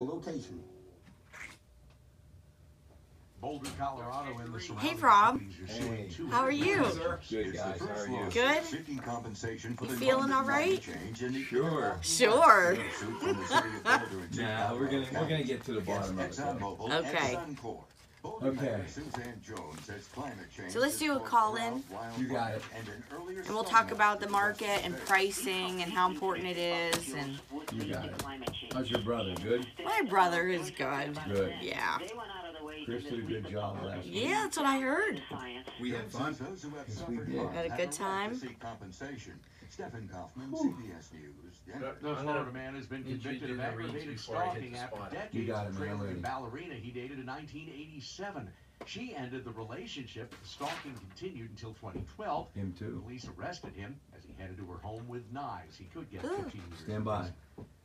Location. Boulder, Colorado, and the Hey, Rob. Hey. How are you? Good, guys. How are you? Good? You feeling all right? Sure. Sure. Nah, we're gonna get to the bottom of it. Okay. Okay. So let's do a call-in, You got it. and we'll talk about the market and pricing and how important it is. And You got it. How's your brother? Good? my brother is good. Good. Yeah. Chris did a good job last week. Yeah, that's what I heard. We had fun. Yes, we did. Had a good time. Stephen Kaufman, CBS News. The Florida man has been convicted of aggravated stalking after You decades got it, of man. trailing I'm a ready. ballerina he dated in 1987. She ended the relationship. The stalking continued until 2012. Him too. Police arrested him as he headed to her home with knives. He could get Ooh. 15 years. Stand by.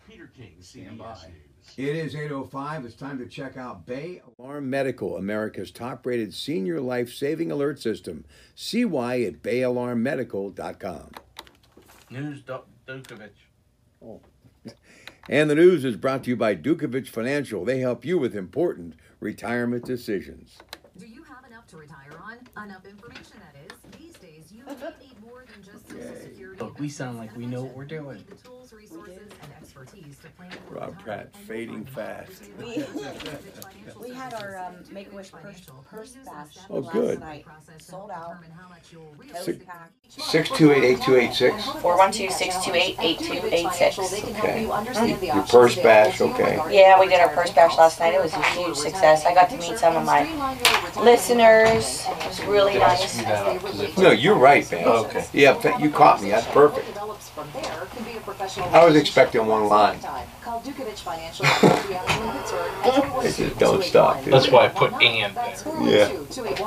Peter King, Stand CBS by. News. It is 8:05. It's time to check out Bay Alarm Medical, America's top-rated senior life-saving alert system. See why at bayalarmmedical.com. News Dukovic. Oh. And the news is brought to you by Dukovic Financial. They help you with important retirement decisions. Do you have enough to retire on? Enough information, that is. These days, you need more than just Social Security. Look, we sound like we know what we're doing. You need the tools, resources, and expertise to plan for Rob retirement Pratte, and fading more. fast. We had our Make-A-Wish purse bash Oh, last good. night. Sold out. Six- Packed. 628-8286. 412-628-8286. They can help you understand the Your options purse available bash, to you okay. regarding Yeah, we did our retirement first bash health. last night. It was a huge success. I got to meet some of my listeners. It was really nice. No, you're right, man. Okay. Yeah, you caught me. That's perfect. I was expecting one line. Call Dukovic Financial in Pittsburgh. They just don't stop. That's why I put and there. Yeah.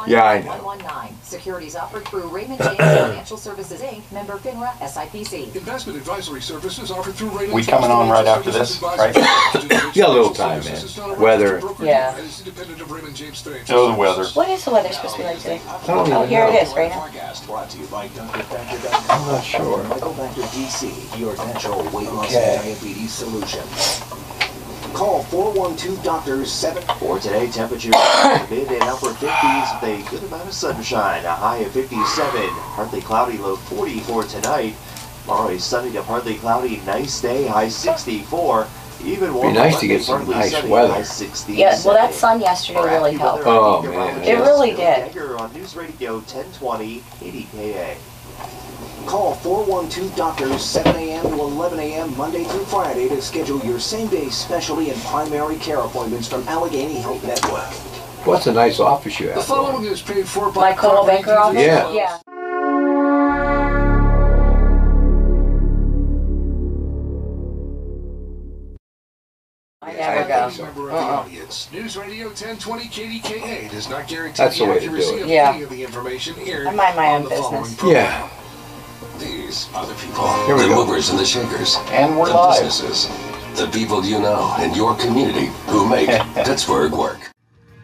Yeah, I know. 119. Securities offered through Raymond James Financial Services Inc. Member FINRA SIPC. Investment advisory services offered through Raymond We James coming on right Financial after this, Services right? Advisors. Yeah, a little time, man. Weather. Yeah. It is independent of Raymond James Financial Oh, the weather. What is the weather supposed to be like today? I don't Oh, even here know. it is right now. Podcast brought to you by I'm not sure. Michael Vector DC, your natural weight loss Okay. and diabetes solution. Call 412-DOCTOR-7. For today, temperatures mid and upper 50s with a good amount of sunshine. A high of 57. Partly cloudy, low 40 for tonight. Tomorrow is sunny to partly cloudy, nice day, high 64. Even warmer. nice to get some partly nice sunny, weather. high 67. Yeah, well, that sun yesterday really helped. Oh, man. It really did. On News Radio 1020 KDKA. Call 412-DOCTORS 7 a.m. to 11 a.m. Monday through Friday to schedule your same-day specialty and primary care appointments from Allegheny Health Network. What's a nice office you The have? following is paid for by My Coldwell Banker office? Yeah. Yeah. I never go. Member of the audience. News Radio 1020 KDKA does not guarantee That's the way to do accuracy it. of Yeah. any of the information here I mind my on own the following business. program. Yeah. These are the people. Here we The go. movers and the shakers. And we're the live. businesses. The people you know in your community who make Pittsburgh work.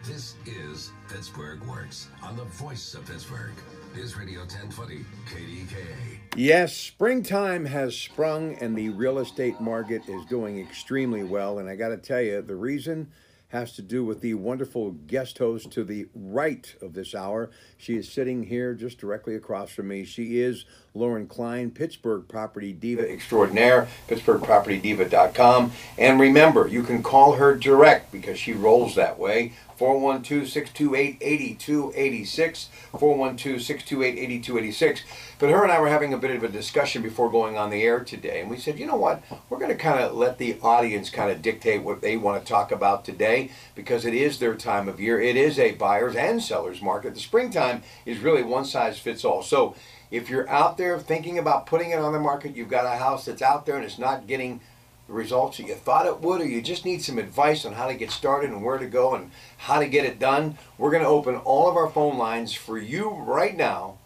This is Pittsburgh Works on the Voice of Pittsburgh. News Radio 1020 KDKA. Yes, springtime has sprung and the real estate market is doing extremely well. And I got to tell you, the reason has to do with the wonderful guest host to the right of this hour. She is sitting here just directly across from me. She is Lauren Klein, Pittsburgh Property Diva extraordinaire, PittsburghPropertyDiva.com. And remember, you can call her direct because she rolls that way. 412-628-8286, 412-628-8286. But her and I were having a bit of a discussion before going on the air today, and we said, you know what, we're going to kind of let the audience kind of dictate what they want to talk about today, because it is their time of year. It is a buyer's and seller's market. The springtime is really one size fits all. So if you're out there thinking about putting it on the market, you've got a house that's out there and it's not getting the results that you thought it would, or you just need some advice on how to get started and where to go and how to get it done, we're going to open all of our phone lines for you right now.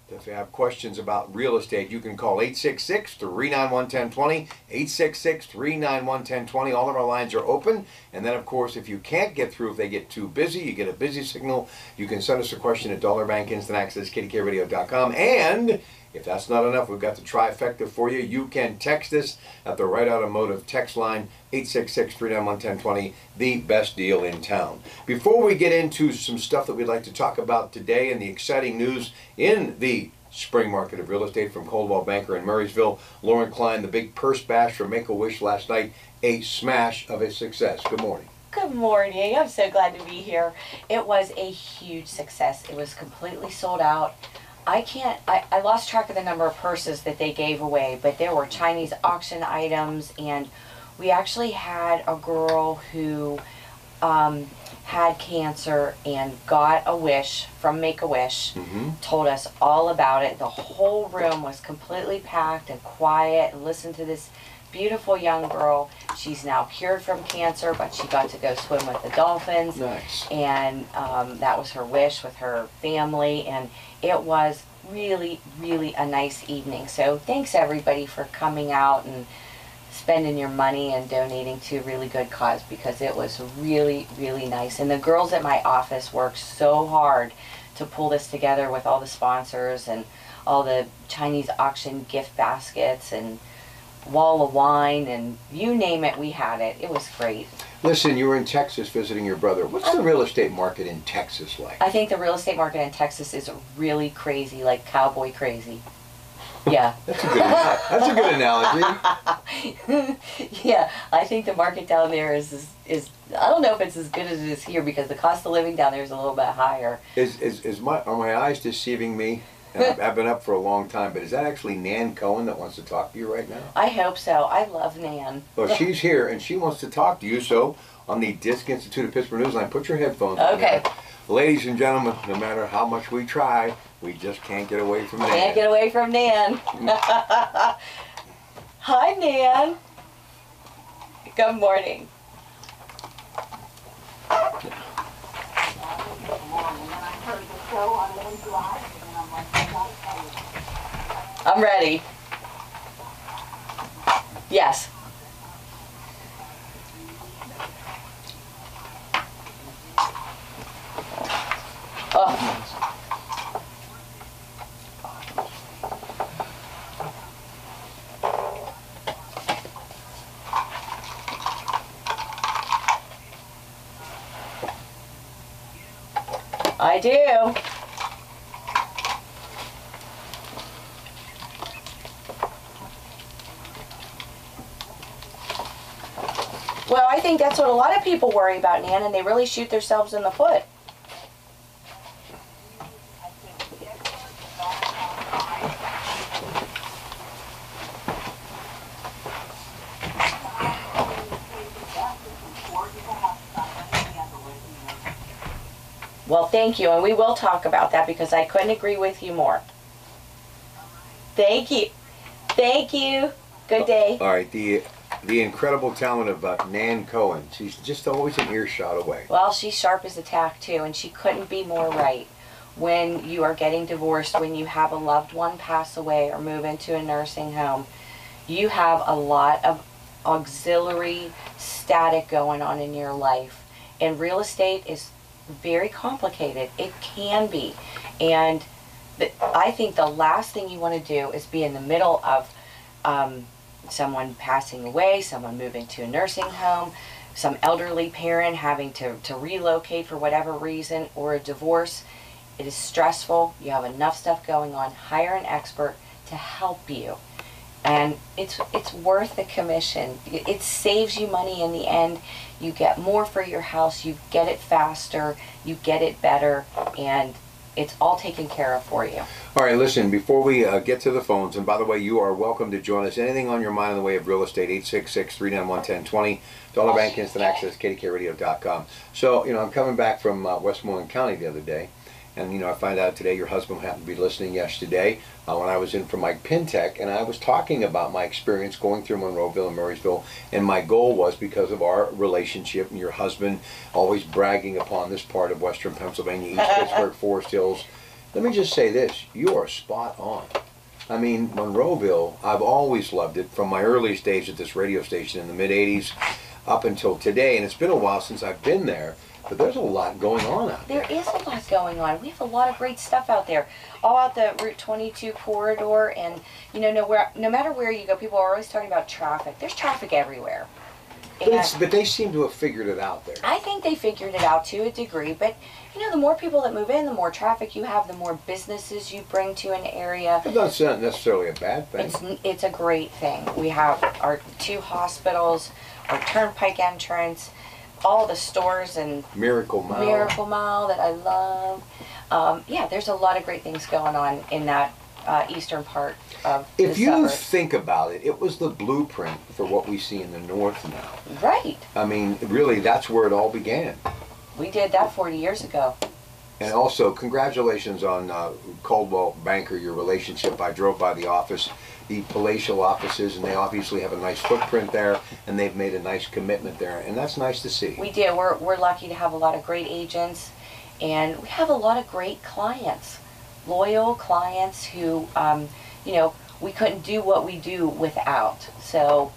If you have questions about real estate, you can call 866-391-1020, 866-391-1020. All of our lines are open. And then, of course, if you can't get through, if they get too busy, you get a busy signal, you can send us a question at Dollar Bank Instant Access, KDKRadio.com. And If that's not enough, we've got the trifecta for you. You can text us at the Right Automotive text line, 866-391-1020, the best deal in town. Before we get into some stuff that we'd like to talk about today and the exciting news in the spring market of real estate from Coldwell Banker in Murraysville, Lauren Klein, the big purse bash from Make-A-Wish last night, a smash of a success. Good morning. Good morning. I'm so glad to be here. It was a huge success. It was completely sold out. I lost track of the number of purses that they gave away, but there were Chinese auction items, and we actually had a girl who had cancer and got a wish from Make-A-Wish, told us all about it. The whole room was completely packed and quiet, and listened to this beautiful young girl. She's now cured from cancer, but she got to go swim with the dolphins. Nice. And that was her wish with her family, and it was really, really a nice evening. So thanks everybody for coming out and spending your money and donating to a really good cause, because it was really, really nice. And the girls at my office worked so hard to pull this together with all the sponsors and all the Chinese auction gift baskets and wall of wine, and you name it, we had it. It was great. Listen, you were in Texas visiting your brother. What's the real estate market in Texas like? I think the real estate market in Texas is really crazy, like cowboy crazy. Yeah. That's a good analogy. Yeah, I think the market down there is I don't know if it's as good as it is here, because the cost of living down there is a little bit higher. Are my eyes deceiving me? I've been up for a long time, but is that actually Nan Cohen that wants to talk to you right now? I hope so. I love Nan. Well, she's here, and she wants to talk to you, so on the Disc Institute of Pittsburgh Newsline, put your headphones on. Okay. Ladies and gentlemen, no matter how much we try, we just can't get away from Nan. Can't get away from Nan. Hi, Nan. Good morning. I'm ready. Yes. Oh. I do. Well, I think that's what a lot of people worry about, Nan, and they really shoot themselves in the foot. Well, thank you, and we will talk about that, because I couldn't agree with you more. Thank you. Thank you. Good day. All right, the incredible talent of Nan Cohen. She's just always an earshot away. Well, she's sharp as a tack, too, and she couldn't be more right. When you are getting divorced, when you have a loved one pass away or move into a nursing home, you have a lot of auxiliary static going on in your life. And real estate is very complicated. It can be. And I think the last thing you want to do is be in the middle of someone passing away, someone moving to a nursing home, some elderly parent having to relocate for whatever reason, or a divorce. It is stressful. You have enough stuff going on. Hire an expert to help you. And it's worth the commission. It saves you money in the end. You get more for your house. You get it faster. You get it better. And it's all taken care of for you. All right, listen, before we get to the phones, and by the way, you are welcome to join us. Anything on your mind in the way of real estate, 866-391-1020. Dollar Bank Instant Access, KDKRadio.com. So, I'm coming back from Westmoreland County the other day. And, I find out today your husband happened to be listening yesterday when I was in for Mike Pintech, and I was talking about my experience going through Monroeville and Murraysville, and my goal was, because of our relationship and your husband always bragging upon this part of Western Pennsylvania, East Pittsburgh, Forest Hills. Let me just say this, you are spot on. I mean, Monroeville, I've always loved it from my earliest days at this radio station in the mid-'80s up until today, and it's been a while since I've been there. But there's a lot going on out there. There is a lot going on. We have a lot of great stuff out there, all out the Route 22 corridor, and you know, no matter where you go, people are always talking about traffic. There's traffic everywhere. But they seem to have figured it out there. I think they figured it out to a degree, but you know, the more people that move in, the more traffic you have, the more businesses you bring to an area. That's not necessarily a bad thing. It's a great thing. We have our 2 hospitals, our turnpike entrance, all the stores and Miracle Mile that I love. Yeah, there's a lot of great things going on in that eastern part of the If you suburbs. think about it, it was the blueprint for what we see in the north now. Right. I mean, really, that's where it all began. We did that 40 years ago. And also, congratulations on Coldwell Banker, your relationship. I drove by the office, the palatial offices, and they obviously have a nice footprint there, and they've made a nice commitment there, and that's nice to see. We do. We're lucky to have a lot of great agents, and we have a lot of great clients, loyal clients who, you know, we couldn't do what we do without. So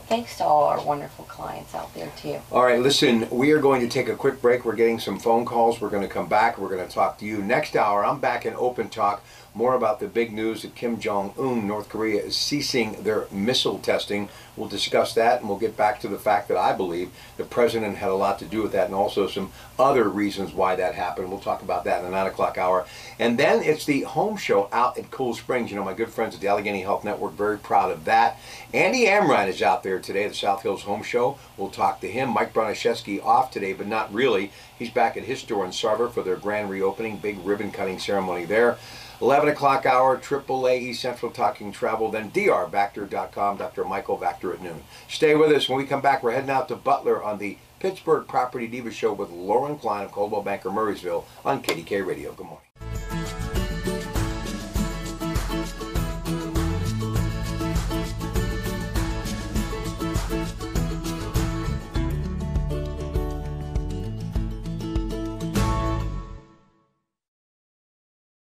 thanks to all our wonderful clients out there too. All right, listen, we are going to take a quick break. We're getting some phone calls. We're going to come back. We're going to talk to you. Next hour, I'm back in Open Talk. More about the big news that Kim Jong-un, North Korea, is ceasing their missile testing. We'll discuss that, and we'll get back to the fact that I believe the president had a lot to do with that, and also some other reasons why that happened. We'll talk about that in the 9 o'clock hour. And then it's the home show out at Cool Springs. You know, my good friends at the Allegheny Health Network, very proud of that. Andy Amrine is out there today, the South Hills Home Show. We'll talk to him. Mike Broniszewski off today, but not really. He's back at his store in Sarver for their grand reopening, big ribbon cutting ceremony there. 11 o'clock hour, AAA East Central Talking Travel, then drvactor.com, Dr. Michael Vactor at noon. Stay with us. When we come back, we're heading out to Butler on the Pittsburgh Property Diva Show with Lauren Klein of Coldwell Banker Murraysville on KDKA Radio. Good morning.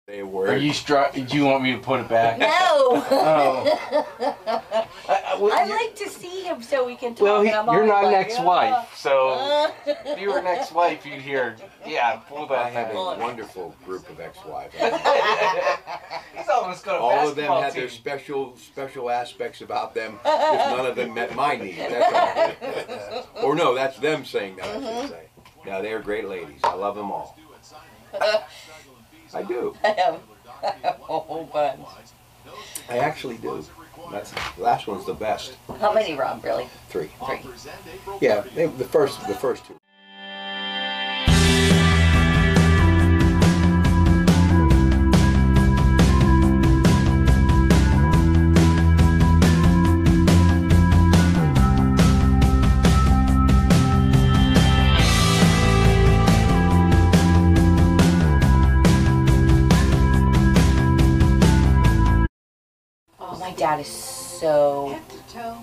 Are you do you want me to put it back? No! Oh. I'd like to see him so we can talk. Well, and I'm you're always not an like, ex-wife, so if you were an ex-wife, you'd hear, yeah, pull that I have back. a wonderful group of ex-wives. He's almost got a All of them basketball had their team. special aspects about them, if none of them met my needs. That's all. Or no, that's them saying that, I should say. Yeah, they're great ladies. I love them all. I do. I have a whole bunch. I actually do. That's the last one's the best. How many, Rob, really? 3. 3. Yeah, the first 2. Dad is so,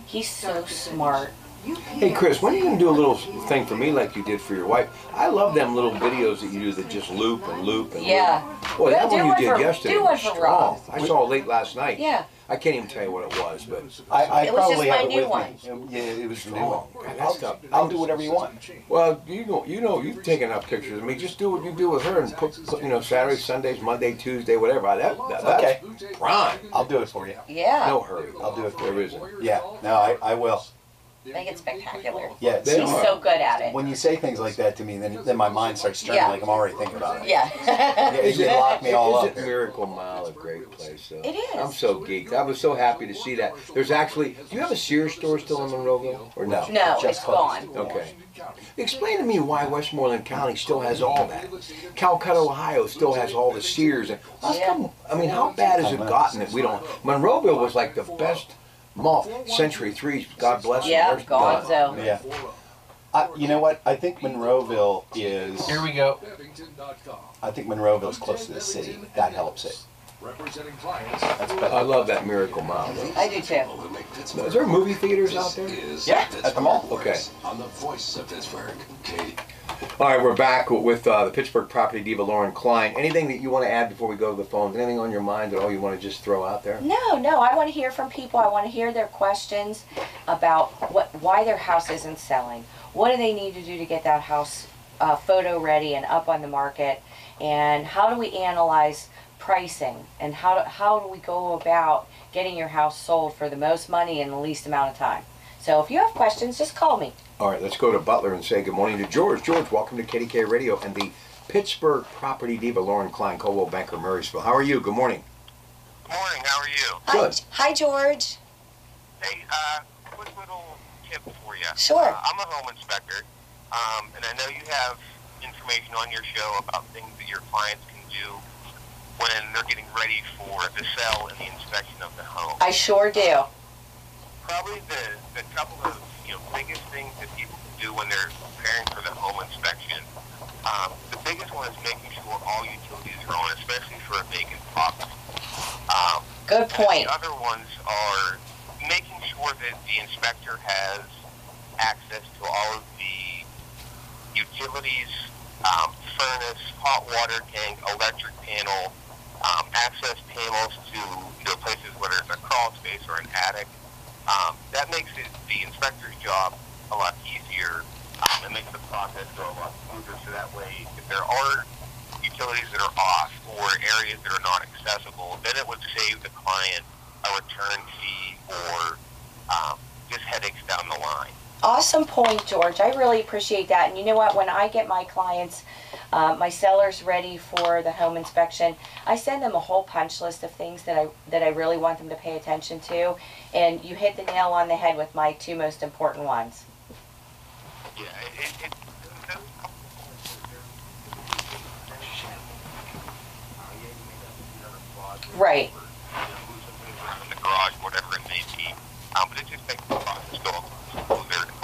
he's so smart. Hey Chris, when are you going to do a little thing for me like you did for your wife? I love them little videos that you do that just loop and loop and Yeah. loop. Boy, that Do one you one did for- yesterday do one was for strong. Rob. I saw it late last night. Yeah. I can't even tell you what it was, but I It was probably just have my it new with one. me. Yeah, it was strong. God, that stuff- I'll do whatever you want. well, you know, you've taken up pictures of me. Just do what you do with her and put you know, Saturday, Sundays, Monday, Tuesday, whatever. That's Okay. prime. I'll do it for you. Yeah. No hurry. I'll do it for There you. isn't. Yeah, no, I will. Make it spectacular. Yeah, They He's are. so good at it. when you say things like that to me, then my mind starts turning Yeah. like I'm already thinking about it. Yeah. You lock me all up. Isn't Miracle Mile a great place? So. It is. I'm so geeked. I was so happy to see that. There's actually, do you have a Sears store still in Monroeville? Or no? No, Just it's closed. gone. Okay. Explain to me why Westmoreland County still has all that. Calcutta, Ohio still has all the Sears. And how come, I mean, how bad has it gotten that we don't? Monroeville was like the best mall. Century 3, God bless them. Yeah, They're gone. gonzo. Yeah. You know what? I think Monroeville is. Here we go. I think Monroeville is close to the city. That helps it. That's better. I love that Miracle Mile. Though. I do too. Is there movie theaters out there? Yeah, at the mall. Okay. On the Voice of Pittsburgh, Katie. All right, we're back with the Pittsburgh Property Diva, Lauren Klein. Anything that you want to add before we go to the phones? Anything on your mind at all you want to just throw out there? No, I want to hear from people. I want to hear their questions about why their house isn't selling. What do they need to do to get that house photo ready and up on the market, and how do we analyze pricing, and how do we go about getting your house sold for the most money in the least amount of time. So if you have questions, just call me. All right, let's go to Butler and say good morning to George. George, welcome to KDKA Radio and the Pittsburgh Property Diva, Lauren Klein, Coldwell Banker, Murraysville. How are you? Good morning. Good morning. How are you? Good. Hi, George. Hey, quick little tip for you. Sure. I'm a home inspector, and I know you have information on your show about things that your clients can do when they're getting ready for the sale and the inspection of the home. I sure do. Probably the couple of biggest things that people can do when they're preparing for the home inspection. The biggest one is making sure all utilities are on, especially for a vacant property. Good point. The other ones are making sure that the inspector has access to all of the utilities, furnace, hot water tank, electric panel, access panels to places, whether it's a crawl space or an attic. That makes the inspector's job a lot easier and makes the process go a lot smoother. So that way, if there are utilities that are off or areas that are not accessible, then it would save the client a return fee or just headaches down the line. Awesome point, George. I really appreciate that. And you know what? When I get my clients, my sellers ready for the home inspection, I send them a whole punch list of things that I really want them to pay attention to. And you hit the nail on the head with my two most important ones. Yeah, Right. In the garage, whatever it may be. But it just makes the process go a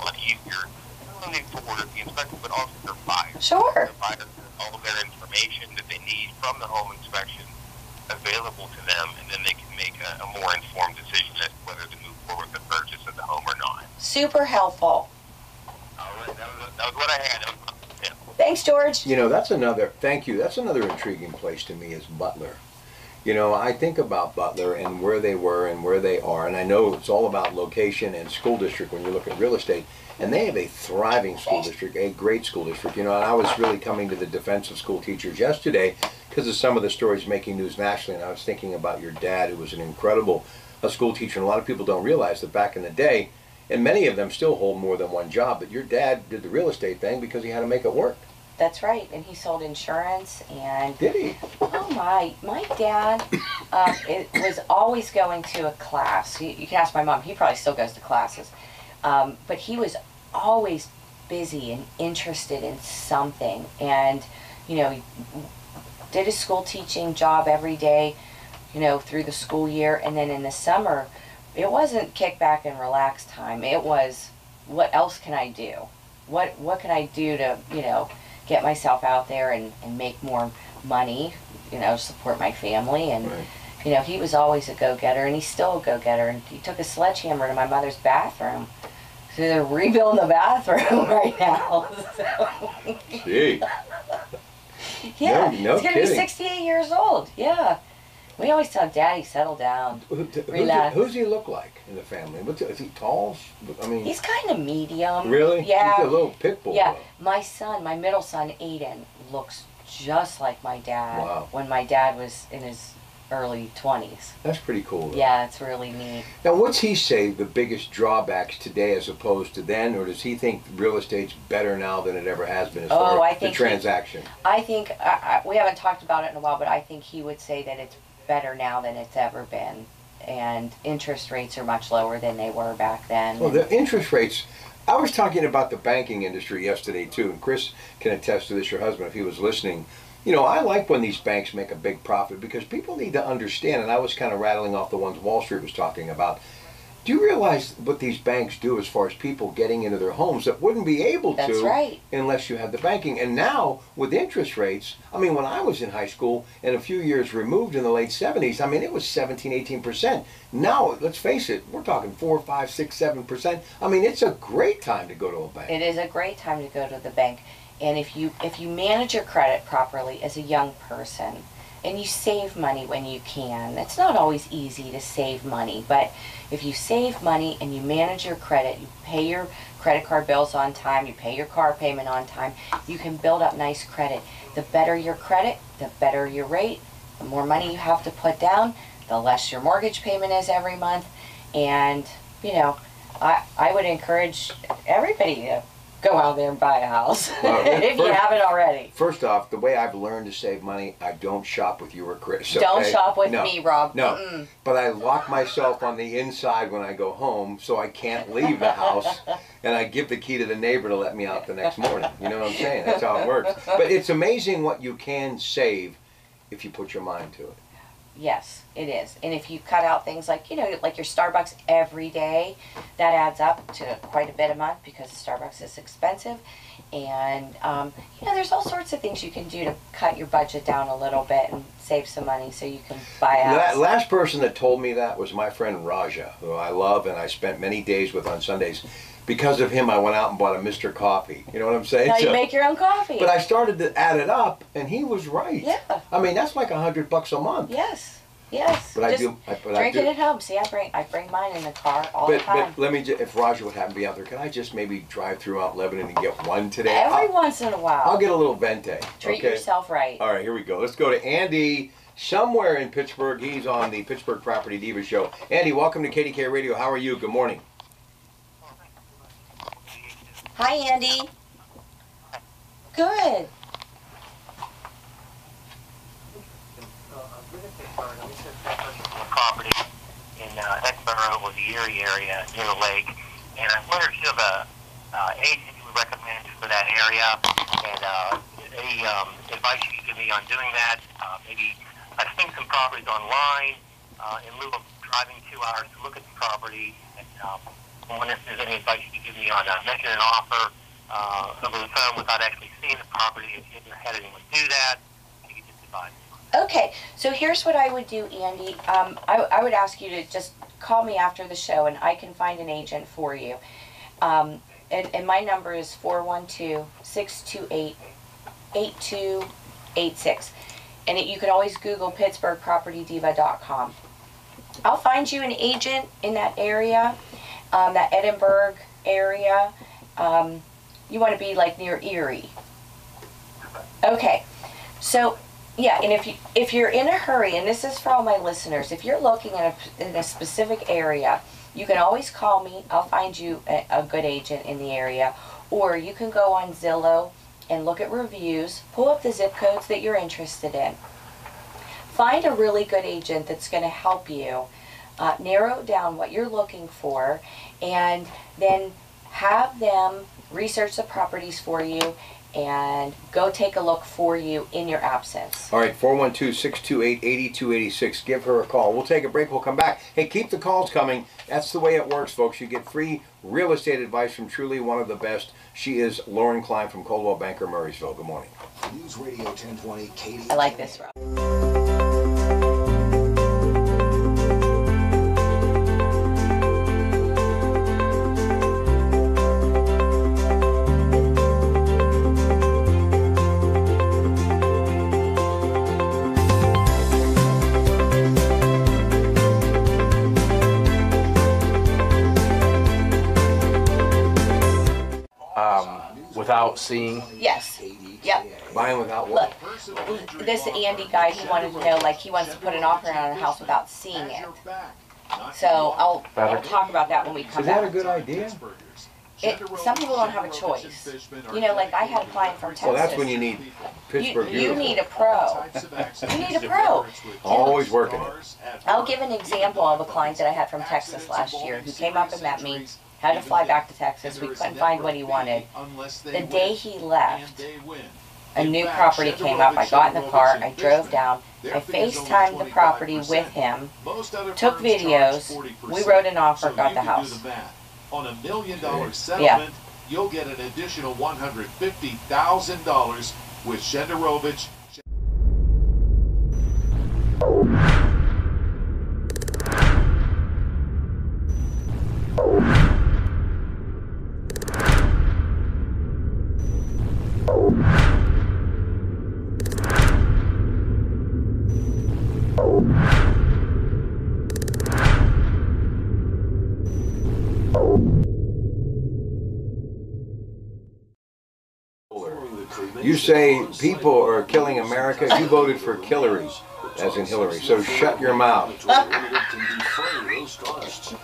lot easier. Not only for the inspector, but also their buyers. Sure. The buyers have all of their information that they need from the home inspection available to them, and then they can make a more informed decision as to whether to move forward with the purchase of the home or not. Super helpful. All right, that was what I had. Yeah. Thanks, George. Thank you. That's another intriguing place to me is Butler. I think about Butler and where they were and where they are, and I know it's all about location and school district when you look at real estate, and they have a thriving school district, a great school district. And I was really coming to the defense of school teachers yesterday because of some of the stories making news nationally, and I was thinking about your dad, who was an incredible school teacher, and a lot of people don't realize that back in the day, and many of them still hold more than one job, but your dad did the real estate thing because he had to make it work. That's right, and he sold insurance. And did he? Oh my dad was always going to a class. You can ask my mom, he probably still goes to classes, but he was always busy and interested in something, and he did his school teaching job every day, through the school year, and then in the summer it wasn't kick back and relax time. It was, what else can I do? What can I do to get myself out there and make more money, support my family. And right. He was always a go-getter, and he's still a go-getter. And he took a sledgehammer to my mother's bathroom, so they're rebuilding the bathroom right now. So. Gee. Yeah, no he's gonna kidding. be 68 years old. Yeah, we always tell Daddy, settle down, relax. Who's he look like in the family? Is he tall? I mean, he's kind of medium. Really? Yeah. He's a little pit bull. Yeah, Though. my middle son, Aiden, looks just like my dad. Wow. When my dad was in his early 20s. That's pretty cool. Though. Yeah, it's really neat. Now, what's he say the biggest drawbacks today as opposed to then, or does he think real estate's better now than it ever has been as far as the transaction? I think, we haven't talked about it in a while, but I think he would say that it's better now than it's ever been. And interest rates are much lower than they were back then. Well, the interest rates, I was talking about the banking industry yesterday too, and Chris can attest to this, your husband, if he was listening. I like when these banks make a big profit because people need to understand, and I was kind of rattling off the ones Wall Street was talking about. Do you realize what these banks do as far as people getting into their homes that wouldn't be able That's to right. unless you had the banking? And now, with interest rates, when I was in high school and a few years removed in the late 70s, it was 17, 18%. Now, let's face it, we're talking 4, 5, 6, 7%. It's a great time to go to a bank. It is a great time to go to the bank. And if you manage your credit properly as a young person, and you save money when you can, it's not always easy to save money, but if you save money and you manage your credit, you pay your credit card bills on time, you pay your car payment on time, you can build up nice credit. The better your credit, the better your rate, the more money you have to put down, the less your mortgage payment is every month. And, you know, I would encourage everybody to go out there and buy a house if you haven't already. First off, the way I've learned to save money, I don't shop with you or Chris. Okay? Don't shop with me, Rob. No, but I lock myself on the inside when I go home so I can't leave the house, and I give the key to the neighbor to let me out the next morning. You know what I'm saying? That's how it works. But it's amazing what you can save if you put your mind to it. Yes, it is. And if you cut out things like, you know, like your Starbucks every day, that adds up to quite a bit a month because Starbucks is expensive. And, you know, there's all sorts of things you can do to cut your budget down a little bit and save some money so you can buy a house. Last person that told me that was my friend Raja, who I love and I spent many days with on Sundays. Because of him, I went out and bought a Mr. Coffee. You know what I'm saying? Now you make your own coffee. But I started to add it up, and he was right. Yeah. I mean, that's like $100 a month. Yes. Yes. But just drink it at home. See, I bring mine in the car all the time. But let me just, if Roger would happen to be out there, can I just maybe drive through Mount Lebanon and get one today? Every once in a while. I'll get a little venti. Treat yourself right. All right, here we go. Let's go to Andy somewhere in Pittsburgh. He's on the Pittsburgh Property Diva show. Andy, welcome to KDKA Radio. How are you? Good morning. Hi, Andy. Good. Property in Exborough or the Erie area near the lake, and I wonder if you have a agent you would recommend for that area, and any advice you could give me on doing that. Maybe I've seen some properties online in lieu of driving 2 hours to look at the property. And, I wonder if there's any advice you could give me on making an offer over the phone without actually seeing the property. If you ever had anyone do that, you could just advise. Okay, so here's what I would do, Andy. I would ask you to just call me after the show, and I can find an agent for you. And my number is 412-628-8286. And you can always Google PittsburghPropertyDiva.com. I'll find you an agent in that area, that Edinburgh area. You want to be like near Erie. Okay, so yeah, and if you're in a hurry, and this is for all my listeners, if you're looking in a specific area, you can always call me. I'll find you a good agent in the area, or you can go on Zillow and look at reviews, pull up the zip codes that you're interested in. Find a really good agent that's going to help you narrow down what you're looking for, and then have them research the properties for you and go take a look for you in your absence. All right, 412-628-8286. Give her a call. We'll take a break. We'll come back. Hey, keep the calls coming. That's the way it works, folks. You get free real estate advice from truly one of the best. She is Lauren Klein from Coldwell Banker, Murraysville. Good morning. News Radio 1020 KDKA. I like this, Rob. Without seeing? Yes. Yep. Buying without what? Look, this Andy guy, he wanted to know, like, he wants to put an offer on a house without seeing it. So I'll talk about that when we come back. Is that a good idea? Some people don't have a choice. You know, like I had a client from Texas. Well, that's when you need Pittsburgh You need a pro. You need a pro. Always working it. I'll give an example of a client that I had from Texas last year who came up and met me, had to fly back to Texas. We couldn't find what he wanted. The day he left, a new property came up. I got in the car, I drove down, I FaceTimed the property with him, took videos, we wrote an offer, got the house. On $1 million settlement, you'll get an additional $150,000 with Shenderovich. You say people are killing America. You voted for Hillary, as in Hillary. So shut your mouth.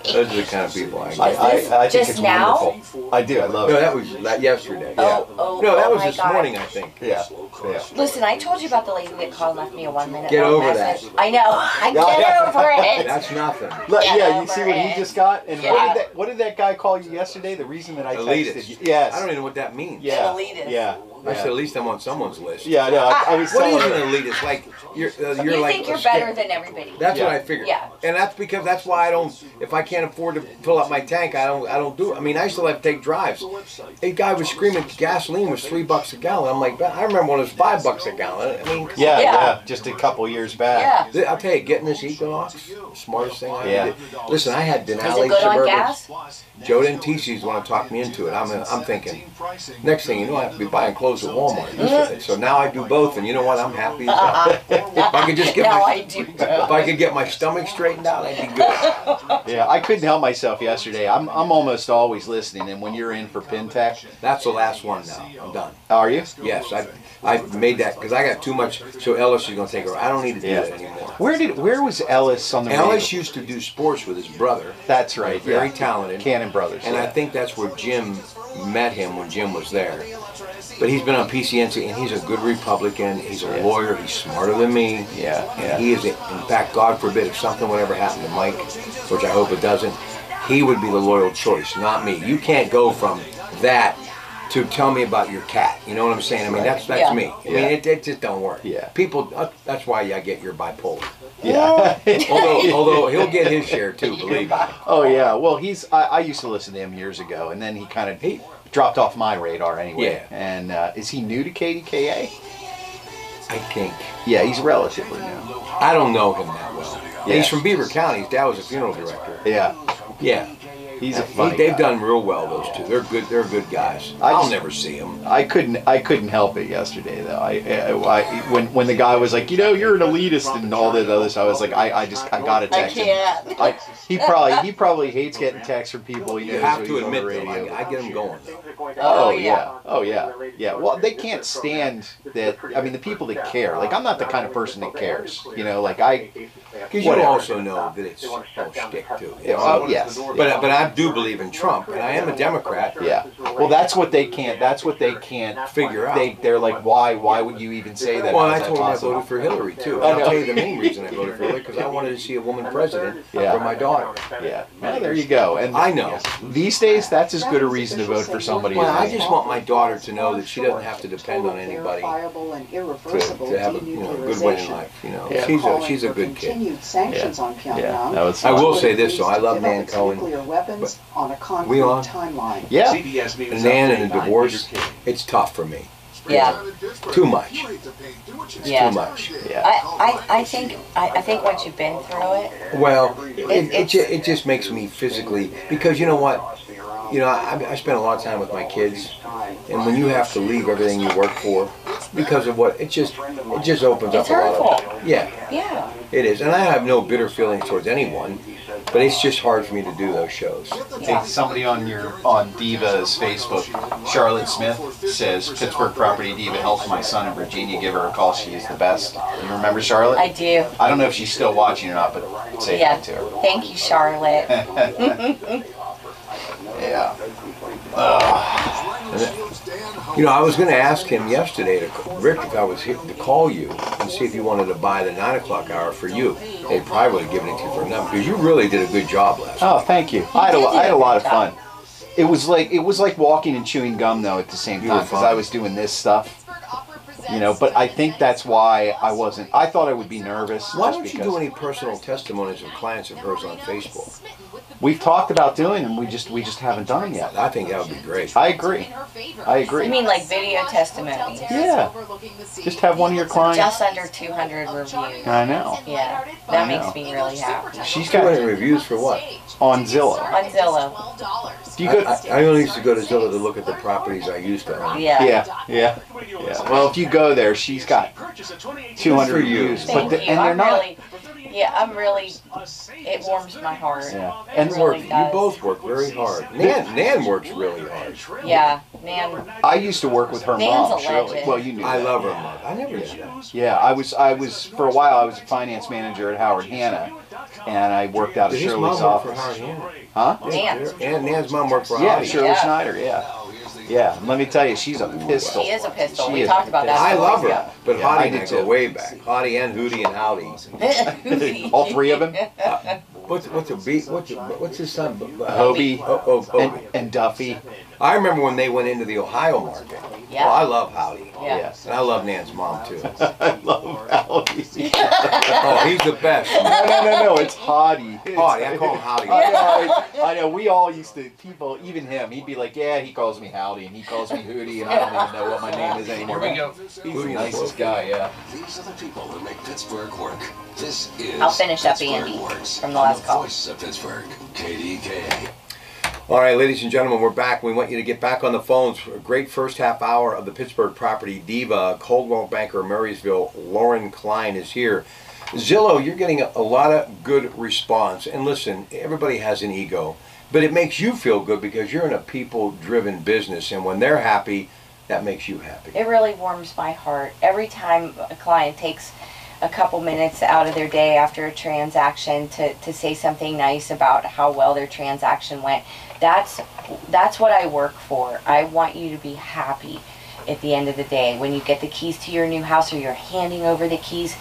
Those are the kind of people I get. I think Just it's now? wonderful. I do. I love No, it. that was yesterday. Oh, No, that was my this God. morning, I think. Yeah. Yeah. Listen, I told you about the lady that called and left me a 1-minute Get long over message. that. I know. I get over it. That's nothing. Look, Get yeah, you over see what he it. just got? And Yeah. what did that guy call you yesterday? The reason that I texted Elitist. you. Yes. I don't even know what that means. Yeah. Elitist. Yeah. I said at least I'm on someone's list. Yeah, no, I was What telling is an her. elitist? Like you're You like think you're better than everybody. That's what Yeah. I figured. Yeah. And that's because that's why I don't. If I can't afford to fill up my tank, I don't do it. I mean, I still have to take drives. A guy was screaming gasoline was $3 a gallon. I'm like, I remember when it was $5 a gallon. I mean, Yeah, Yeah. yeah, just a couple years back. Yeah. I'll tell you, getting this Equinox, smartest thing I Yeah. did. Listen, I had Is Denali it good on Suburbans. gas? Joe Dentisi's want to talk me into it. I'm thinking, next thing you know, I have to be buying clothes at Walmart. So now I do both, and you know what? I'm happy as hell. If I could just get Now my, I do. if I could get my stomach straightened out, I'd be good. Yeah, I couldn't help myself yesterday. I'm almost always listening, and when you're in for PinTech, That's the last one now. I'm done. are you? Yes, I made that because I got too much. So Ellis is going to take over. I don't need to do Yeah. that anymore. Where was Ellis on the radio? Ellis used to do sports with his brother. That's right. Very yeah. talented. Cannon Brothers. And yeah. I think that's where Jim met him when Jim was there. But he's been on PCNC, and he's a good Republican. He's a lawyer. He's smarter than me. Yeah, And yeah. he is, in fact, God forbid, if something would ever happen to Mike, which I hope it doesn't, he would be the loyal choice, not me. You can't go from that to tell me about your cat. You know what I'm saying? I mean, that's Yeah. me. I mean, it just don't work. Yeah. People, that's why I get your bipolar. Yeah. although he'll get his share too, believe me. Oh yeah. Well, I used to listen to him years ago, and then he kind of dropped off my radar anyway. Yeah. And is he new to KDKA? I think. Yeah, he's relatively new. I don't know him that well. Yeah. He's from Beaver County. His dad was a funeral director. Yeah. Yeah. He's a funny They've guy. done real well, those two. They're good. They're good guys. I'll never see them. I couldn't help it yesterday though. When the guy was like, you know, you're an elitist and all that other stuff, I was like, I gotta text him. He probably hates getting texts from people. He You knows have when to he's on the admit, though, radio. I get them going. Oh yeah. Oh yeah. Yeah. Well, they can't stand that. I mean, the people that care. Like, I'm not the kind of person that cares. You know, like Because you also know that it's all shtick too. You know? Oh, yes. But I do believe in Trump, and I am a Democrat. Yeah. Well, that's what they can't Figure out. They're like, why would you even say that? Well, How's I that told him I possible? voted for Hillary too. I And know. I'll tell you the main reason I voted for Hillary because I wanted to see a woman president for my daughter. Yeah. Well, there you go. And I know. these days, that's as good a reason to vote for somebody Well, as I any. just want my daughter to know that she doesn't have to depend on anybody to have a good way in life. You know, Yeah. she's a good kid. Sanctions on Pyongyang. Yeah, that was I will fun. say this though, I love Nan Cohen. Nuclear weapons on a concrete We on? timeline. Yeah. And Nan and the divorce, it's tough for me. Yeah. Too much. Yeah. Too much. Yeah. I think once you've been through it, Well, it just makes me physically, because you know what? You know, I spend a lot of time with my kids, and when you have to leave everything you work for because of what, it just opens It's up a lot hurtful. of, yeah, yeah. it is. And I have no bitter feelings towards anyone, but it's just hard for me to do those shows. Hey, somebody on Diva's Facebook, Charlotte Smith, says Pittsburgh Property Diva helps my son in Virginia. Give her a call. She is the best. You remember Charlotte? I do. I don't know if she's still watching or not, but say Yeah. hi to her. Thank you, Charlotte. Yeah. You know, I was going to ask him yesterday, Rick, if I was here to call you and see if you wanted to buy the 9 o'clock hour for you. They probably would have given it to you for nothing, because you really did a good job last night. Oh, thank you. I had a lot of fun. It was like walking and chewing gum though at the same You were time, because fun. I was doing this stuff. You know, but I think that's why I wasn't. I thought I would be nervous. Why just don't you because do any personal testimonies of clients of hers on Facebook? We've talked about doing them. We just haven't done them yet. I think that would be great. I agree. You mean like video testimonies? Yeah. Just have one of your clients. Just under 200 reviews. I know. Yeah, I that know. makes me really happy. She's got 200 reviews for what? on Zillow. On Zillow. Do you go? I only used to go to Zillow to look at the properties I used to own. Yeah. Yeah. Well, if you go there, she's got 200 Good for you. reviews, Thank and you. they're I'm not. really, Yeah, I'm really, it warms my heart. Yeah. And it really you does. both work very hard. Nan works really hard. Yeah, Nan. I used to work with her Nan's mom, a Shirley. legend. Well, you knew I that. love her mom. I never knew that. Yeah, I was for a while. I was a finance manager at Howard Hanna, and I worked out of Did his Shirley's mom work for office. Howard Hanna? Huh? Nan. And Nan's mom worked for Yeah, Howard. Shirley Yeah. Schneider. Yeah, yeah. And let me tell you, she's a pistol. She is a pistol. She We is talked a about that. pistol. I love her, Yeah. but Yeah, I Hottie did and I go too. way back. Hottie and Hootie and Howdy. All three of them? What's his son? Hobie Hobie. and Duffy. I remember when they went into the Ohio market. Yeah. Oh, I love Howdy. Yeah. Yes. And I love Nan's mom too. I love Howdy. Oh, he's the best. No, it's Hottie. Hottie, I call him Howdy. I know, we all used to, people, even him, he'd be like, yeah, he calls me Howdy, and he calls me Hootie, and I don't even know what my name is anymore. Here we go. He's the nicest guy, yeah. These are the people who make Pittsburgh work. This is I'll finish up Pittsburgh Andy Works from the on last call. Voice of Pittsburgh, KDKA. All right, ladies and gentlemen, we're back. We want you to get back on the phones for a great first half hour of the Pittsburgh Property Diva. Coldwell Banker Murraysville, Lauren Klein is here. Zillow, you're getting a lot of good response. And listen, everybody has an ego, but it makes you feel good because you're in a people-driven business, and when they're happy, that makes you happy. It really warms my heart. Every time a client takes a couple minutes out of their day after a transaction to say something nice about how well their transaction went, that's what I work for. I want you to be happy at the end of the day. When you get the keys to your new house or you're handing over the keys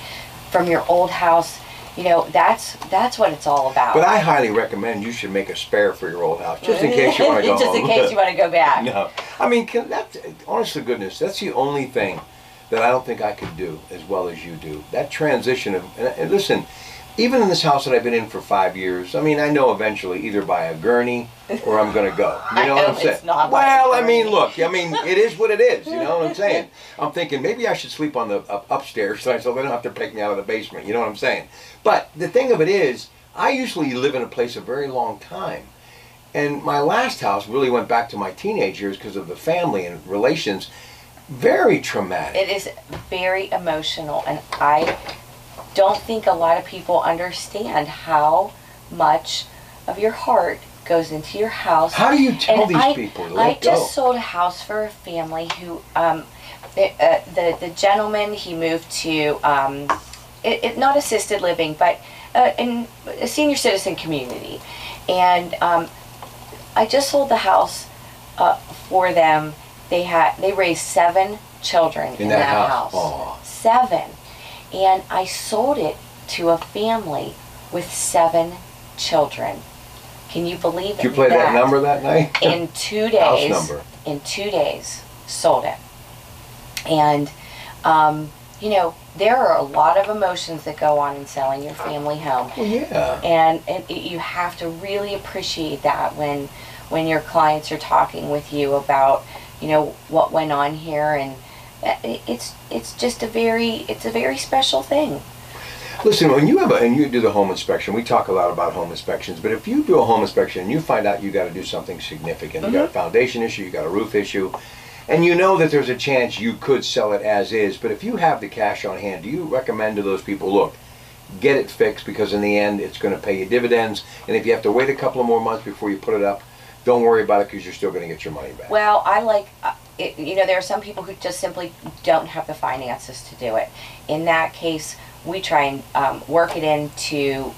from your old house, you know, that's what it's all about. But I highly recommend you should make a spare for your old house, just in case you want to go just home. in case you want to go back. No, I mean, honest to goodness, that's the only thing that I don't think I could do as well as you do. That transition of, and listen, even in this house that I've been in for 5 years, I mean, I know eventually either by a gurney or I'm going to go. You know what I'm saying? It's not by Well, a I mean, gurney. look, I mean, it is what it is. You know what I'm saying? I'm thinking maybe I should sleep on the upstairs so they don't have to take me out of the basement. You know what I'm saying? But the thing of it is, I usually live in a place a very long time. And my last house really went back to my teenage years because of the family and relations. Very traumatic. It is very emotional, and I don't think a lot of people understand how much of your heart goes into your house. How do you tell And these people to let I go? just sold a house for a family who, the gentleman, he moved to, not assisted living, but in a senior citizen community. And I just sold the house for them. They raised 7 children in that house. Aw. 7. And I sold it to a family with 7 children. Can you believe it? Did you play that number that night? In 2 House days. number. In 2 days, sold it. And, you know, there are a lot of emotions that go on in selling your family home. Well, yeah. And you have to really appreciate that when your clients are talking with you about, you know, what went on here, and it's just a very special thing. Listen, when you you do the home inspection, we talk a lot about home inspections, but if you do a home inspection and you find out you got to do something significant, you got a foundation issue, you got a roof issue, and you know that there's a chance you could sell it as is, but if you have the cash on hand, do you recommend to those people, look, get it fixed because in the end it's going to pay you dividends, and if you have to wait a couple of more months before you put it up, don't worry about it because you're still going to get your money back. Well, I like, you know, there are some people who just simply don't have the finances to do it. In that case, we try and work it into